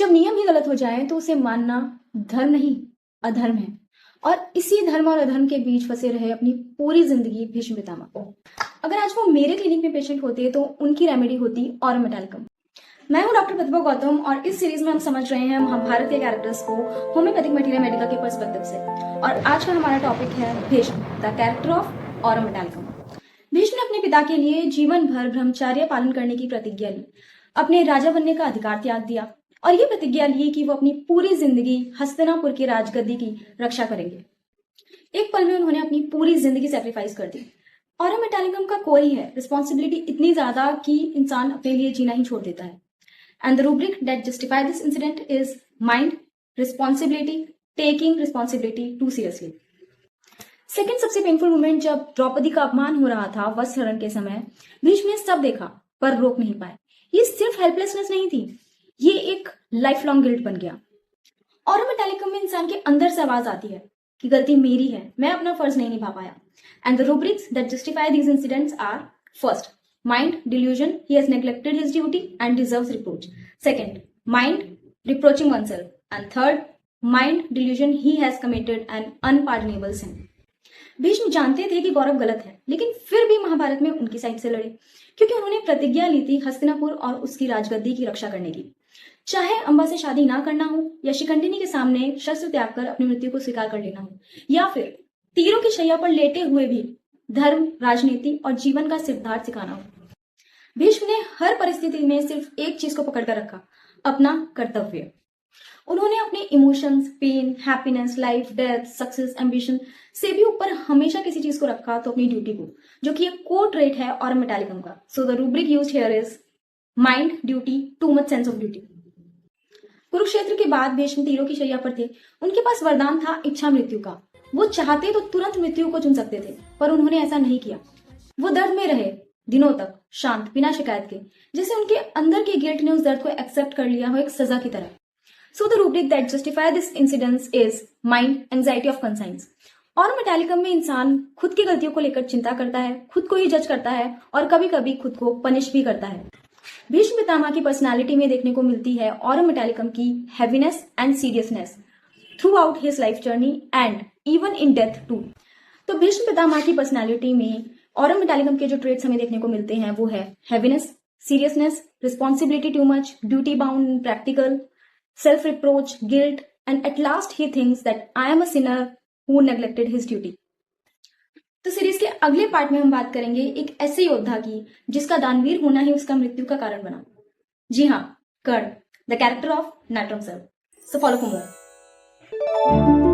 जब नियम ही गलत हो जाए तो उसे मानना धर्म नहीं, अधर्म है। और इसी धर्म और अधर्म के बीच फंसे रहे अपनी पूरी जिंदगी भीष्म पितामह। अगर आज वो मेरे क्लिनिक में पेशेंट होते तो उनकी रेमेडी होती ऑरम मेटालिकम। मैं हूं डॉक्टर प्रतिभा गौतम और इस सीरीज में हम समझ रहे हैं महाभारत के कैरेक्टर्स को होम्योपैथिक मटेरियल मेडिका के पर्सपेक्टिव से। और आज का हमारा टॉपिक है Bhishma, the character of Aurum metallicum. Bhishma ने अपने पिता के लिए जीवन भर ब्रह्मचर्य पालन करने की प्रतिज्ञा ली, अपने राजा बनने का अधिकार त्याग दिया और ये प्रतिज्ञा ली कि वो अपनी पूरी जिंदगी हस्तिनापुर की राजगद्दी की रक्षा करेंगे। एक पल में उन्होंने अपनी पूरी जिंदगी सेक्रीफाइस कर दी। ऑरम मेटालिकम का कोई है रिस्पॉन्सिबिलिटी इतनी ज्यादा कि इंसान अपने लिए जीना ही छोड़ देता है। And the rubric that justify this incident is mind, responsibility, taking responsibility too seriously. Second सबसे पेनफुल मोमेंट जब द्रौपदी का अपमान हो रहा था वस्त्रहरण के समय, भीष्म ने सब देखा पर रोक नहीं पाए। ये सिर्फ हेल्पलेसनेस नहीं थी, ये एक लाइफ लॉन्ग गिल्ट बन गया। ऑरम मेटालिकम में इंसान के अंदर से आवाज आती है कि गलती मेरी है, मैं अपना फर्ज नहीं निभा पाया। And the rubrics that justify these incidents are: first, mind delusion, he has neglected his duty and deserves reproach. Second, mind reproaching oneself. And third, mind delusion, he has committed an unpardonable sin. Bhishma जानते थे कि गौरव गलत है, लेकिन फिर भी महाभारत में उनकी साइड से लड़े, क्योंकि उन्होंने प्रतिज्ञा ली थी हस्तिनापुर और उसकी राजगद्दी की रक्षा करने की। चाहे अंबा से शादी ना करना हो या शिखंडिनी के सामने शस्त्र त्याग कर अपनी मृत्यु को स्वीकार कर लेना हो, या फिर तीरों की शैया पर लेटे हुए भी धर्म, राजनीति और जीवन का सिद्धार्थ सिखाना हो, भीष्म ने हर परिस्थिति में सिर्फ एक चीज को पकड़कर रखा, अपना कर्तव्य। उन्होंने अपने emotions, pain, happiness, life, death, success, ambition से भी ऊपर हमेशा किसी चीज को रखा, तो अपनी ड्यूटी को, जो कि एक कोर ट्रेट है ऑरम मेटालिकम का। So the rubric used here is mind, duty, too much sense of duty. Kurukshetra के बाद भीष्म तीरों की शैया पर थे। उनके पास वरदान था इच्छा मृत्यु का। वो चाहते तो तुरंत मृत्यु को चुन सकते थे, पर उन्होंने ऐसा नहीं किया। वो दर्द में रहे दिनों तक, शांत, बिना शिकायत के, जैसे उनके अंदर के गिल्ट ने उस दर्द को एक्सेप्ट कर लिया हो एक सजा की तरह। So the rubric that justify this incidence is mind, anxiety of conscience. और मेटालिकम में इंसान खुद की गलतियों को लेकर चिंता करता है, खुद को ही जज करता है और कभी कभी खुद को पनिश भी करता है। भीष्म पितामह की पर्सनालिटी में देखने को मिलती है और मेटालिकम की heaviness and seriousness throughout his life journey and even in death too. तो भीष्म पितामह की पर्सनालिटी में और मेटालिकम के जो ट्रेट्स हमें देखने को मिलते हैं वो है heaviness, seriousness, responsibility too much, duty bound, practical, self-reproach, guilt, and at last he thinks that I am a sinner who neglected his duty. तो सीरीज के अगले पार्ट में हम बात करेंगे एक ऐसे योद्धा की जिसका दानवीर होना ही उसका मृत्यु का कारण बना। जी हाँ, कर्ण, द कैरेक्टर ऑफ नटरंगसर। So follow for more.